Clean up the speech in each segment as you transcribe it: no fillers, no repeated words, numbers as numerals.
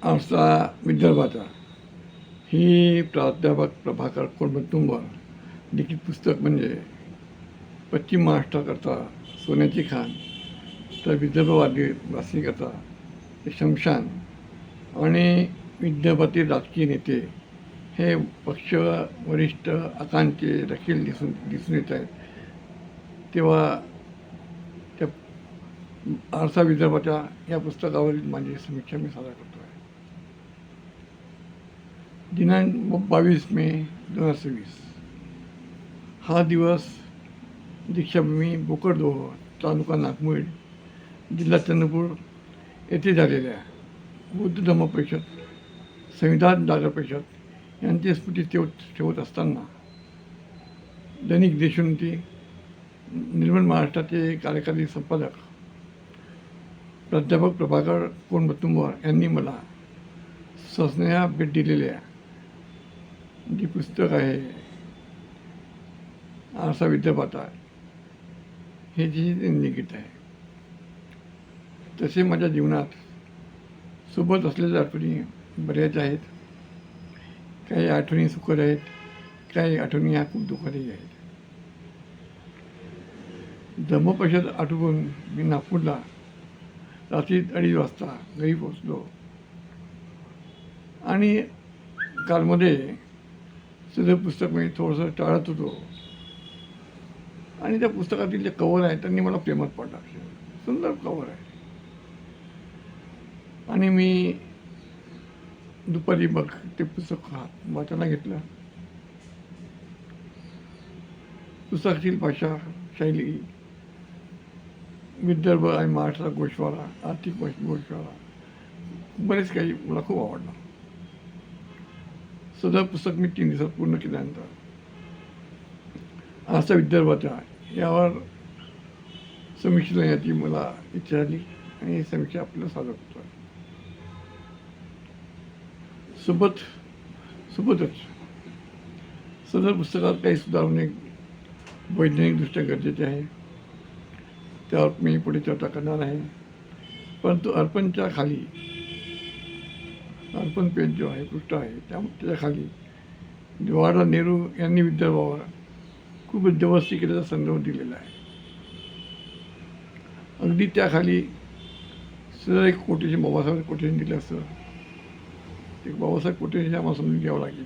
आरसा विदर्भाचा ही प्राध्यापक प्रभाकर कोणबतुंबर लिखित पुस्तक म्हणजे पश्चिम महाराष्ट्राकरता सोन्याची खाण, तर विदर्भवादी वासीकरता शमशान आणि विदर्भातील राजकीय नेते हे पक्ष वरिष्ठ आकांक्षे देखील दिसून येत आहेत. तेव्हा त्या आरसा विदर्भाच्या या पुस्तकावरील माझी समीक्षा मी सादर करतो आहे. दिनांक 22 मे 2026 हा दिवस दीक्षाभूमी बोकडदोह, तालुका नागमोड, जिल्हा चंद्रपूर येथे झालेल्या बौद्ध धम्म परिषद, संविधान जागर परिषद यांची स्मृती ठेवत असताना दैनिक देशोन्नती निर्मल महाराष्ट्राचे कार्यकारी संपादक प्राध्यापक प्रभाकर कोणबतुंबर यांनी मला सस्नेहा भेट दिलेल्या जी पुस्तक आहे आरसा विदर्भाचा, हे जी निगडीत आहे. तसे माझ्या जीवनात सोबत असलेल्या आठवणी बऱ्याच आहेत. काही आठवणी सुखद आहेत, काही आठवणी ह्या खूप दुःखदही आहेत. धम्मपरिषद आठवून मी नागपूरला रात्री 2:30 वाजता घरी पोचलो आणि कारमध्ये सदर पुस्तक मी थोडंसं टाळत होतो आणि त्या पुस्तकातील जे कवर आहे त्यांनी मला प्रेमात पडला. सुंदर कवर आहे आणि मी दुपारी मग ते पुस्तक वाचायला घेतलं. पुस्तकातील भाषा, शैली, विदर्भ आणि महाराष्ट्र गोषवारा, आर्थिक गोषवारा, बरेच काही मला खूप आवडलं. सदर पुस्तक मी 3 दिवसात पूर्ण केल्यानंतर आरसा विदर्भाच्या यावर समीक्षा लिहिण्याची मला इच्छा झाली आणि ही समीक्षा आपल्याला सादर करतो आहे. सोबतच सदर पुस्तकात काही सुधारणे वैज्ञानिकदृष्ट्या गरजेचे आहे, त्यावर मी पुढे चर्चा करणार आहे. परंतु अर्पणच्या खाली, अर्पण पेज जो आहे, पृष्ठ आहे, त्याच्या खाली जवाहरलाल नेहरू यांनी विदर्भावर खूप जबरदस्ती केल्याचा संदर्भ दिलेला आहे. अगदी त्याखाली सर एक कोटेशन, बाबासाहेब कोटेशन दिलं असतं. एक बाबासाहेब कोटेशन आम्हाला समजून घ्यावं लागेल.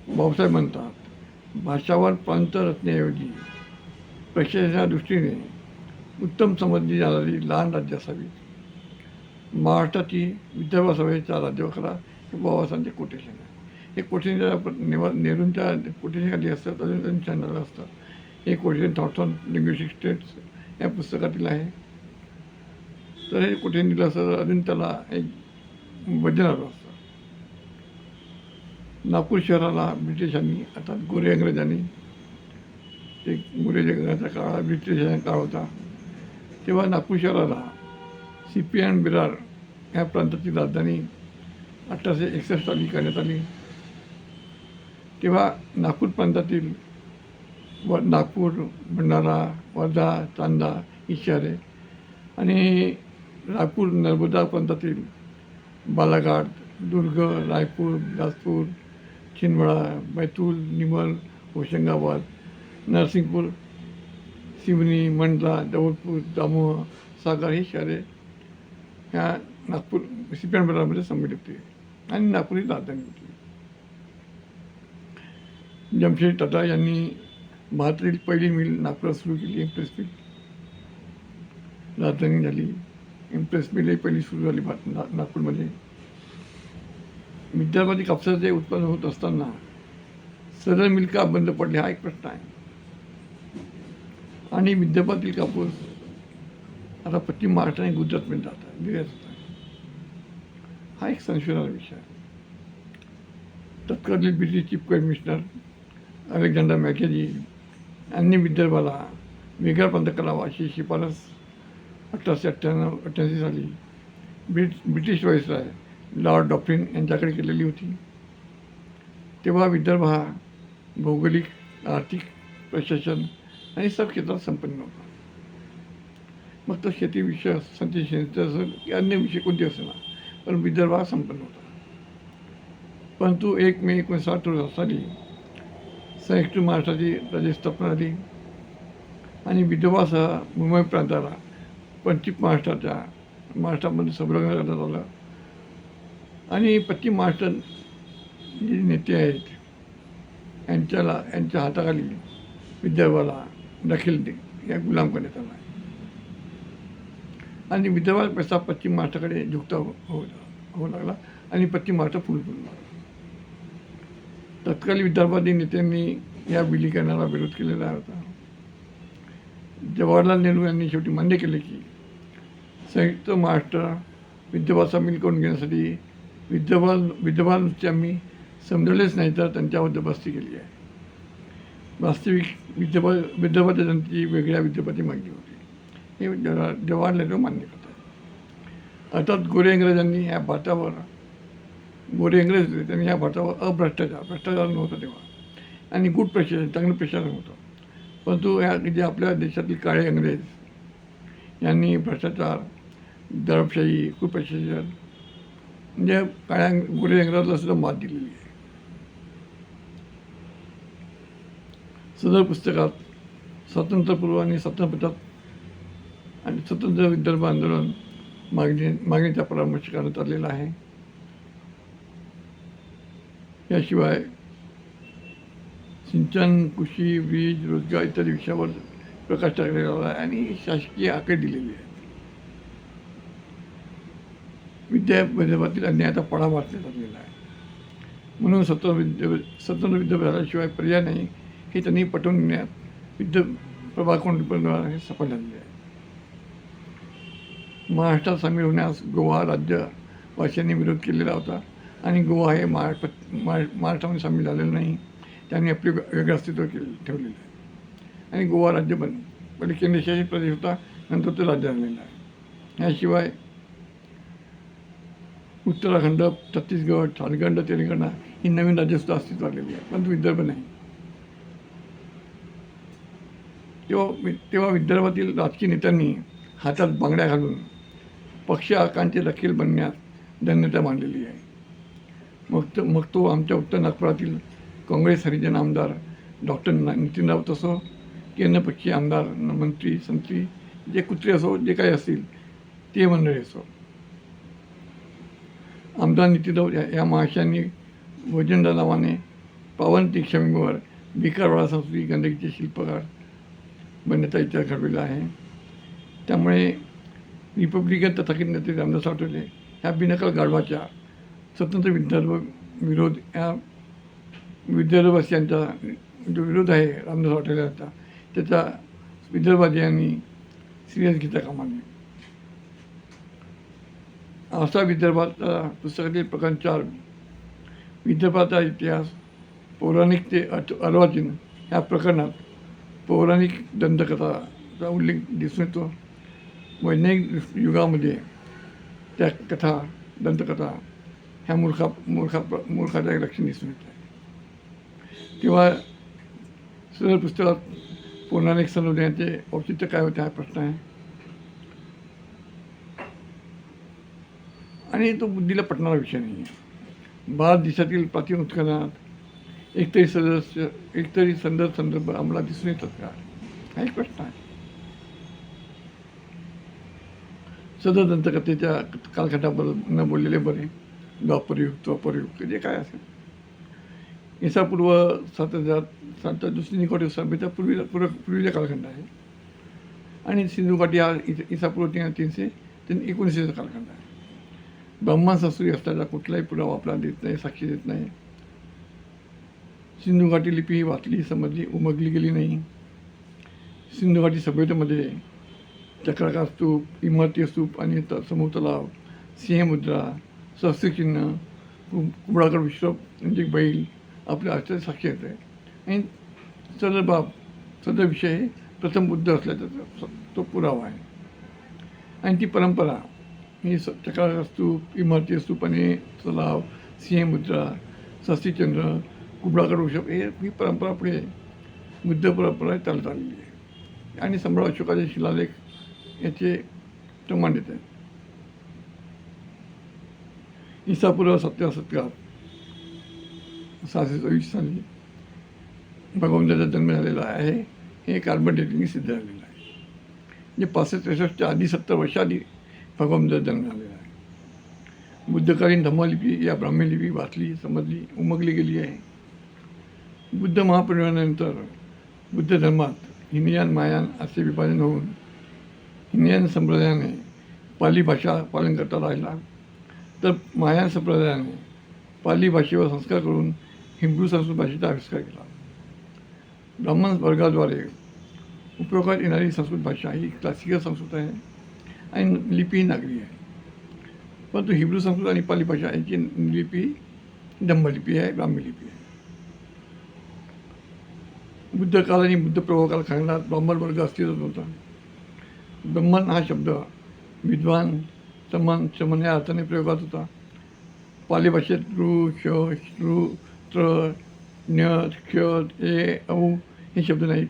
बाबासाहेब म्हणतात, भाषावर प्रांत रचनेऐवजी प्रशासनाच्या दृष्टीने उत्तम समजली जाणारी लहान राज्य असावी. महाराष्ट्राची विदर्भासभेचा राज्यवखरा हे बाबासाहेबांचे कोटेशन आहे. हे कोटेशन नेहरूंच्या कोटेशनखाली असतात, अजून चॅनल असतात. हे quotation thoughts on linguistic states या पुस्तकातील आहे. तर हे कोटेशन दिलं असतं, अजून त्याला एक वजन आलं असतं. नागपूर शहराला ब्रिटिशांनी, अर्थात गोरे इंग्रजांनी, एक गोरे जगाचा काळ, ब्रिटिशांचा काळ होता, तेव्हा नागपूर शहराला CP अँड बिरार या प्रांताची राजधानी 1861 साली करण्यात आली. तेव्हा नागपूर प्रांतातील नागपूर, भंडारा, वर्धा, चांदा ही शहरे आणि नागपूर नर्मदा प्रांतातील बालाघाट, दुर्ग, रायपूर, बिलासपूर, छिंदवाड़ा, बैतूल, निमल, होशंगाबाद, नरसिंहपुर, सिवनी, मंडला, जबलपूर, दामोह, सागर ही शहरे ह्या नागपूर CP अँड बिरारमध्ये सम्मिलित होती आणि नागपूर ही राजधानी होती. जमशेद टाटा यांनी भारतातील पहिली मिल नागपुरात सुरू केली, इम्प्रेस मिल. राजधानी झाली. इम्प्रेस मिल ही पहिली सुरू झाली नागपूरमध्ये. विदर्भातील कापसाचे उत्पन्न होत असताना सदर मिल का बंद पडले हा एक प्रश्न आहे. आणि विदर्भातील कापूस आता पश्चिम महाराष्ट्र आणि गुजरातमध्ये निर्यात होत आहे. हा एक संशोधनाचा विषय आहे. तत्कालीन ब्रिटिश चीफ कमिशनर अलेक्झांडर मॅकेजी यांनी विदर्भाला वेगळा प्रांत करावा अशी शिफारस 1888 साली ब्रिटिश व्हाईसरॉय लॉर्ड डॉफ्रिन यांच्याकडे केलेली होती. तेव्हा विदर्भ हा भौगोलिक, आर्थिक, प्रशासन आणि सर्व क्षेत्रात संपन्न होता. मग तो शेती विषय, संतती असेल की अन्य विषय कोणते असेल ना, पण विदर्भ हा संपन्न होता. परंतु 1 मे 1960 साली संयुक्त महाराष्ट्राची राज्यस्थापना झाली आणि विदर्भासह मुंबई प्रांताला पश्चिम महाराष्ट्रामध्ये संलग्न करण्यात आलं आणि पश्चिम महाराष्ट्रात जे नेते आहेत यांच्या हाताखाली विदर्भाला देखील या गुलाम करण्यात आला आणि विदर्भाचा पैसा पश्चिम महाराष्ट्राकडे झुकता होऊ लागला आणि पश्चिम महाराष्ट्र फुल लागला. तत्कालीन विदर्भातील नेत्यांनी या विलीकरणाला विरोध केलेला होता. जवाहरलाल नेहरू यांनी शेवटी मान्य केले की संयुक्त महाराष्ट्र विदर्भात सामील करून घेण्यासाठी विदर्भाला नुसते आम्ही समजवलेच नाही तर त्यांच्यावर जबरदस्ती केली आहे. वास्तविक विदर्भाच्या जनतेची वेगळ्या विदर्भाची मागणी होती हे जवाहरलाल नेहरू मान्य करतात. अर्थात गोरे इंग्रज होते त्यांनी या भारतावर भ्रष्टाचार नव्हता तेव्हा आणि गुड प्रशासन चांगलं प्रशासन होतं. परंतु जे आपल्या देशातील काळे इंग्रज यांनी भ्रष्टाचार दडपशाही कुप्रशासन म्हणजे गोरे इंग्रजाला सुद्धा मात दिलेली आहे. सदर पुस्तकात स्वातंत्र्यपूर्व आणि स्वातंत्र्यपश्चात आणि स्वतंत्र विदर्भ आंदोलन मागणीचा परामर्श करण्यात आलेला आहे. याशिवाय सिंचन, कृषी, वीज, रोजगार इत्यादी विषयावर प्रकाश टाकलेला आहे आणि शासकीय आकडे दिलेले आहेत. विदर्भातील अन्यायाचा पडा वाचण्यात आलेला आहे. म्हणून स्वतंत्र विदर्भ झाल्याशिवाय पर्याय नाही हे त्यांनी पटवून देण्यात प्रभा कोंडकर हे सफल झालेले आहे. महाराष्ट्रात सामील होण्यास गोवा राज्यवासियांनी विरोध केलेला होता आणि गोवा हे महाराष्ट्रामध्ये सामील झालेलं नाही. त्यांनी आपले वेगळं अस्तित्व ठेवलेलं आहे आणि गोवा राज्य पहिले केंद्रशासित प्रदेश होता, नंतर ते राज्य झालेलं आहे. याशिवाय उत्तराखंड, छत्तीसगड, झारखंड, तेलंगणा ही नवीन राज्यसुद्धा अस्तित्वात आलेली आहे, परंतु विदर्भ नाही. तेव्हा विदर्भातील राजकीय नेत्यांनी हातात बांगड्या घालून पक्ष आकांक्षी रखील बनण्यात धन्यता मानलेली आहे. मग तो आमच्या उत्तर नागपुरातील काँग्रेस हरिजन आमदार डॉक्टर नितीन राऊत असो, केंद्रपक्षीय आमदार, मंत्री, संत्री, जे कुत्रे असो, जे काही असतील ते मंडळी असो. आमदार नितीन राऊत या महाशयांनी वजनदार नावाने पावन तीक्षाभूमीवर भिकारवाडा संस्कृती गंदकीचे शिल्पकार बनण्याचा विचार घडविला आहे. त्यामुळे रिपब्लिकन तथाकथित नेते रामदास आठवले ह्या बिनकल गाढवाच्या स्वतंत्र विदर्भ विरोध या विदर्भवासियांचा जो विरोध आहे रामदास आठवलेंचा, त्याचा विदर्भवासियांनी सिरियस घेता कामा नये. असा विदर्भाचा पुस्तकातील प्रकरण 4 विदर्भाचा इतिहास पौराणिक ते अर्वाचीन ह्या प्रकरणात पौराणिक दंतकथाचा उल्लेख दिसून येतो. वैज्ञानिक युगामध्ये त्या कथा दंतकथा ह्या मूर्खाचं एक लक्षण दिसून येत आहे. तेव्हा सदर पुस्तकात पौराणिक संदर्भाचे औचित्य काय होते हा प्रश्न आहे आणि तो बुद्धीला पटणारा विषय नाही आहे. भारत देशातील प्राचीन उत्खननात एकतरी संदर्भ आम्हाला दिसून येतात का, हा एक प्रश्न आहे. सदर दंतकथेच्या कालखंडाबद्दल न बोललेले बरे. द्वापरयुग जे काय असेल, ईसापूर्व 7000 जो सिंधुघाटी सभ्यता पूर्वीचा कालखंड आहे आणि सिंधुघाटी हा ईसापूर्व 300 ते 1900चा कालखंड आहे. ब्राह्मण संस्कृती असल्याचा कुठलाही पुरावा आपल्याला देत नाही, साक्षी देत नाही. सिंधुघाटी लिपी ही वाचली, समजली, उमगली गेली नाही. सिंधुघाटी सभ्यतेमध्ये चक्राकार स्तूप, इमारती स्तूप आणि समूह तलाव, सिंहमुद्रा, स्वस्तिचिन्ह, कुबळाकर विश्व म्हणजे बैल आपल्या आश्चर्य साक्षी येते आणि सदर विषय हे प्रथम बुद्ध असल्याचा तो पुरावा आहे. आणि ती परंपरा ही चक्राकार स्तूप, इमारती स्तूप आणि तलाव, सिंहमुद्रा, स्वस्तिचंद्र, कुबळाकर वृषभ ही परंपरा पुढे बुद्ध परंपरा चालत आलेली आहे आणि सम्राट अशोकाचे शिलालेख याचे प्रमाण देत आहेत. इसापूर्व 7व्या शतकात 624 साली भगवंताचा जन्म झालेला आहे. हे कार्बन डेटिंग सिद्ध झालेलं आहे. म्हणजे 65-63च्या आधी 70 वर्ष आधी भगवंताचा जन्म झालेला आहे. बुद्धकालीन धम्मलिपी या ब्राह्मी लिपी वाचली, समजली, उमगली गेली आहे. बुद्ध महापरिनिर्वाणानंतर बुद्ध धर्मात हिनयान मायान असे विभाजन होऊन हिनयान संप्रदायाने पाली भाषा पालन करता राहिला, तर मायान संप्रदायाने पाली भाषेवर संस्कार करून हिब्रू संस्कृत भाषेचा आविष्कार केला. ब्राह्मण वर्गाद्वारे उपयोगात येणारी संस्कृत भाषा ही क्लासिकल संस्कृत आहे आणि लिपी ही नागरी आहे. परंतु हिब्रू संस्कृत आणि पाली भाषा यांची लिपी धम्मलिपी आहे, ब्राह्मी लिपी आहे. बुद्ध काल आणि बुद्ध प्रभाव कालखंडात ब्राह्मण वर्ग अस्तित्वात होता. ब्रह्मन हा शब्द विद्वान, समन, शमन या अर्थाने प्रयोगात होता. पाली भाषेत ऋ, श, श्रु, त्र, न्य, क्ष, ए, औ हे शब्द नाहीत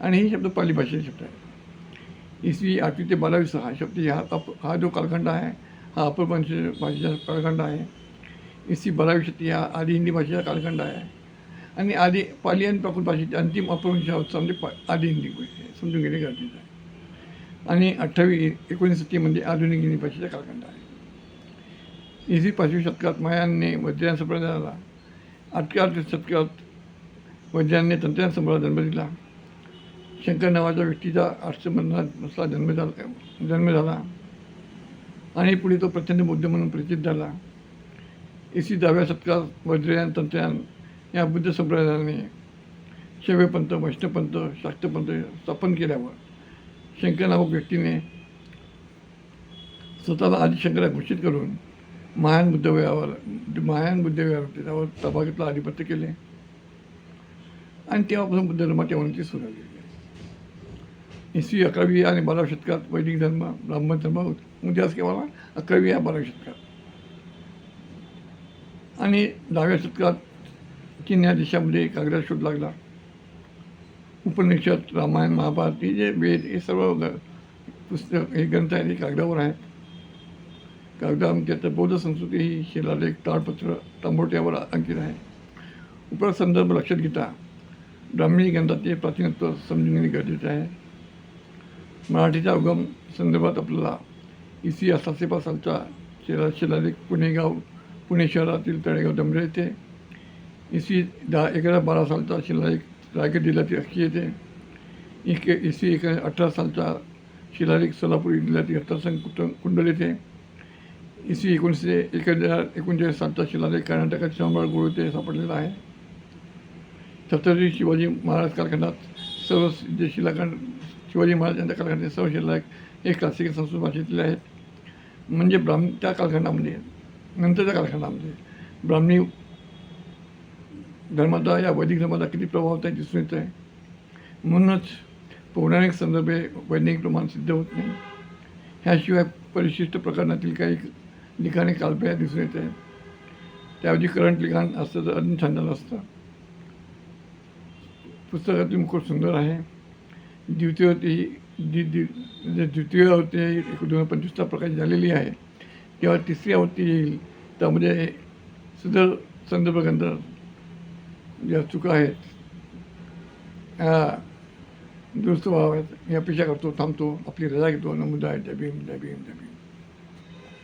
आणि हे शब्द पाली भाषेचे शब्द आहेत. इसवी 8वी ते 12वी हा शब्द हा जो कालखंड आहे हा अपर भाषेचा कालखंड आहे. इसवी 12वी शतकी हा आदी हिंदी भाषेचा कालखंड आहे आणि आधी पाली आणि प्राकृत भाषेची अंतिम अपभ्रंश अवस्था म्हणजे आदी हिंदी समजून घेणे गरजेचं आहे. आणि 19वी शतकीमध्ये आधुनिक हिंदी भाषेचा कालखंड आहे. इसवी 5वी शतकात मायांनी वज्रयान संप्रदायाला, 8व्या शतकात वज्रयानने तंत्रज्ञान संप्रदायाला जन्म दिला. शंकर नावाच्या व्यक्तीचा 850ला जन्म झाला आणि पुढे तो प्रचंड बौद्ध म्हणून प्रसिद्ध झाला. इसवी 10व्या शतकात वज्रयान तंत्रज्ञान या बुद्ध संप्रदायाने शैवपंथ, वैष्णवपंथ, शाक्तपंथ स्थापन केल्यावर शंकर नामक व्यक्तीने स्वतःला आदिशंकरा घोषित करून महायान बुद्धविहारावर त्यावर ताबा घेतला, आधिपत्य केले आणि तेव्हापासून बुद्ध धर्माची अवनती सुरू झाली. इसवी 11वी आणि 12व्या शतकात वैदिक धर्म, ब्राह्मण धर्म उदयास केला. 11वी या 12व्या शतकात आणि 10व्या शतकात चीन या देशामध्ये कागदाचा शोध लागला. उपनिषद, रामायण, महाभारत हे जे वेद हे सर्व पुस्तक हे ग्रंथ आहेत हे कागदावर आहेत. कागदामध्ये तर बौद्ध संस्कृती ही शिलालेख, ताडपत्र, तांबोट्यावर अंकित आहे. उपरोक्त संदर्भ लक्षात घेता ब्राह्मणी ग्रंथाचे प्राचीनत्व समजून घेणे गरजेचे आहे. मराठीच्या उगम संदर्भात आपल्याला इसवी 705 सालचा शिलालेख पुणे शहरातील तळेगाव डंबरे येथे, इसवी 1112 सालचा शिलालेख रायगड जिल्ह्यातील अक्षी येथे, इसवी 18 सालचा शिलालेख सोलापूर जिल्ह्यातील हत्तरसंग कुंडल येथे, इसवी 1939 सालचा शिलालेख कर्नाटकात शंभरगड येथे सापडलेला आहे. छत्रपती शिवाजी महाराज कालखंडात सर्व जे शिलाखंड शिवाजी महाराज यांच्या कालखंडातील सर्व शिलालेख हे क्लासिकल संस्कृत भाषेतले आहेत. म्हणजे त्या कालखंडामध्ये नंतरच्या कालखंडामध्ये ब्राह्मणी धर्माचा या वैदिक धर्माचा किती प्रभाव होता दिसून येत आहे. म्हणूनच पौराणिक संदर्भे वैज्ञानिक प्रमाण सिद्ध होत नाही. ह्याशिवाय परिशिष्ट प्रकरणातील काही लिखाणे काल्पनिक दिसून येत आहे. त्याऐवजी करंट लिखाण असतं तर अजून छान झालं असतं. पुस्तकातील मुकुट सुंदर आहे. द्वितीय आवृत्ती 2025 प्रकाशित झालेली आहे. तेव्हा तिसरी आवृत्ती येईल त्यामध्ये सुंदर संदर्भ ग्रंथ ज्या चुका आहेत ह्या दुरुस्त व्हाव्यात ही अपेक्षा करतो. थांबतो. आपली रजा घेतो. नमो बुद्धाय. जय भीम, जय भीम, जय भीम.